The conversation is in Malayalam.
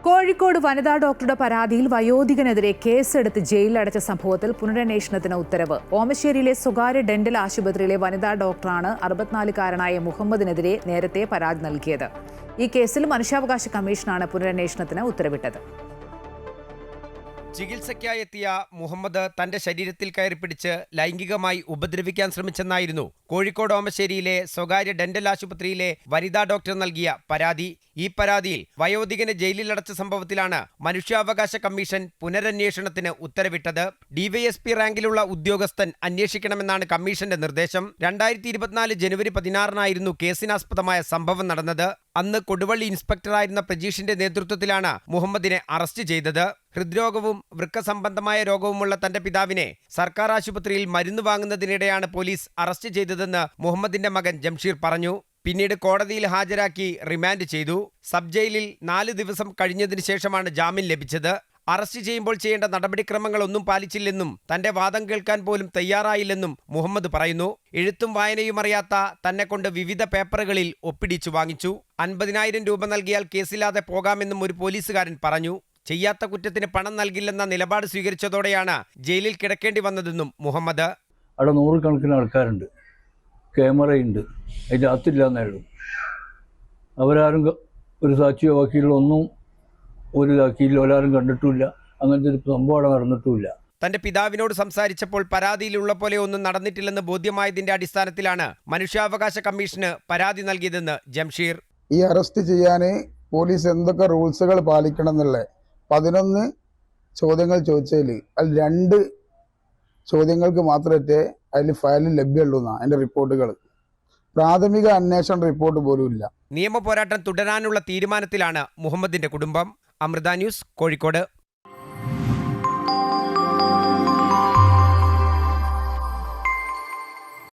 കോഴിക്കോട് വനിതാ ഡോക്ടറുടെ പരാതിയിൽ വയോധികനെതിരെ കേസെടുത്ത് ജയിലിലടച്ച സംഭവത്തിൽ പുനരന്വേഷണത്തിന് ഉത്തരവ്. ഓമശ്ശേരിയിലെ സ്വകാര്യ ഡെന്റൽ ആശുപത്രിയിലെ വനിതാ ഡോക്ടറാണ് 64-കാരനായ മുഹമ്മദിനെതിരെ നേരത്തെ പരാതി നൽകിയത്. ഈ കേസിൽ മനുഷ്യാവകാശ കമ്മീഷനാണ് പുനരന്വേഷണത്തിന് ഉത്തരവിട്ടത്. ചികിത്സയ്ക്കായി എത്തിയ മുഹമ്മദ് തന്റെ ശരീരത്തിൽ കയറിപ്പിടിച്ച് ലൈംഗികമായി ഉപദ്രവിക്കാൻ ശ്രമിച്ചെന്നായിരുന്നു കോഴിക്കോട് ഓമശ്ശേരിയിലെ സ്വകാര്യ ഡെന്റൽ ആശുപത്രിയിലെ വനിതാ ഡോക്ടർ നൽകിയ പരാതി. ഈ പരാതിയിൽ വയോധികനെ ജയിലിലടച്ച സംഭവത്തിലാണ് മനുഷ്യാവകാശ കമ്മീഷൻ പുനരന്വേഷണത്തിന് ഉത്തരവിട്ടത്. ഡിവൈഎസ്പി റാങ്കിലുള്ള ഉദ്യോഗസ്ഥൻ അന്വേഷിക്കണമെന്നാണ് കമ്മീഷന്റെ നിർദ്ദേശം. 2024 ജനുവരി 16-നായിരുന്നു കേസിനാസ്പദമായ സംഭവം നടന്നത്. അന്ന് കൊടുവള്ളി ഇൻസ്പെക്ടറായിരുന്ന പ്രജീഷിന്റെ നേതൃത്വത്തിലാണ് മുഹമ്മദിനെ അറസ്റ്റ് ചെയ്തത്. ഹൃദ്രോഗവും വൃക്ക സംബന്ധമായ രോഗവുമുള്ള തന്റെ പിതാവിനെ സർക്കാർ ആശുപത്രിയിൽ മരുന്ന് വാങ്ങുന്നതിനിടെയാണ് പോലീസ് അറസ്റ്റ് ചെയ്തതെന്ന് മുഹമ്മദിന്റെ മകൻ ജംഷീർ പറഞ്ഞു. പിന്നീട് കോടതിയിൽ ഹാജരാക്കി റിമാൻഡ് ചെയ്തു. സബ് ജയിലിൽ 4 ദിവസം കഴിഞ്ഞതിന് ശേഷമാണ് ജാമ്യം ലഭിച്ചത്. അറസ്റ്റ് ചെയ്യുമ്പോൾ ചെയ്യേണ്ട നടപടിക്രമങ്ങളൊന്നും പാലിച്ചില്ലെന്നും തന്റെ വാദം കേൾക്കാൻ പോലും തയ്യാറായില്ലെന്നും മുഹമ്മദ് പറയുന്നു. എഴുത്തും വായനയും അറിയാത്ത തന്നെ കൊണ്ട് വിവിധ പേപ്പറുകളിൽ ഒപ്പിടിച്ചു വാങ്ങിച്ചു. 50,000 രൂപ നൽകിയാൽ കേസില്ലാതെ പോകാമെന്നും ഒരു പോലീസുകാരൻ പറഞ്ഞു. ചെയ്യാത്ത കുറ്റത്തിന് പണം നൽകില്ലെന്ന നിലപാട് സ്വീകരിച്ചതോടെയാണ് ജയിലിൽ കിടക്കേണ്ടി വന്നതെന്നും മുഹമ്മദ്. അവിടെ 100 കണക്കിന് ആൾക്കാരുണ്ട്, ക്യാമറയുണ്ട്, അതിൻ്റെ അകത്തില്ല എന്നേയുള്ളൂ. അവരാരും ഒരു സാക്ഷിയോ വക്കീലോ ഒന്നും ഒരു ഇതാക്കിയില്ല, ഒരാരും കണ്ടിട്ടുമില്ല. അങ്ങനത്തെ ഒരു സംഭവം അവിടെ നടന്നിട്ടുമില്ല. തന്റെ പിതാവിനോട് സംസാരിച്ചപ്പോൾ പരാതിയിലുള്ള പോലെ ഒന്നും നടന്നിട്ടില്ലെന്ന് ബോധ്യമായതിന്റെ അടിസ്ഥാനത്തിലാണ് മനുഷ്യാവകാശ കമ്മീഷന് പരാതി നൽകിയതെന്ന് ജംഷീർ. ഈ അറസ്റ്റ് ചെയ്യാൻ പോലീസ് എന്തൊക്കെ റൂൾസുകൾ പാലിക്കണം എന്നുള്ള 11 ചോദ്യങ്ങൾ ചോദിച്ചതിൽ അതിൽ 2 ചോദ്യങ്ങൾക്ക് മാത്രമേ അതിൽ ഫയലിൽ ലഭ്യമുള്ളൂ എന്നാണ് അതിൻ്റെ റിപ്പോർട്ടുകൾ. പ്രാഥമിക അന്വേഷണ റിപ്പോർട്ട് പോലും ഇല്ല. നിയമ പോരാട്ടം തുടരാനുള്ള തീരുമാനത്തിലാണ് മുഹമ്മദിന്റെ കുടുംബം. അമൃത ന്യൂസ്, കോഴിക്കോട്.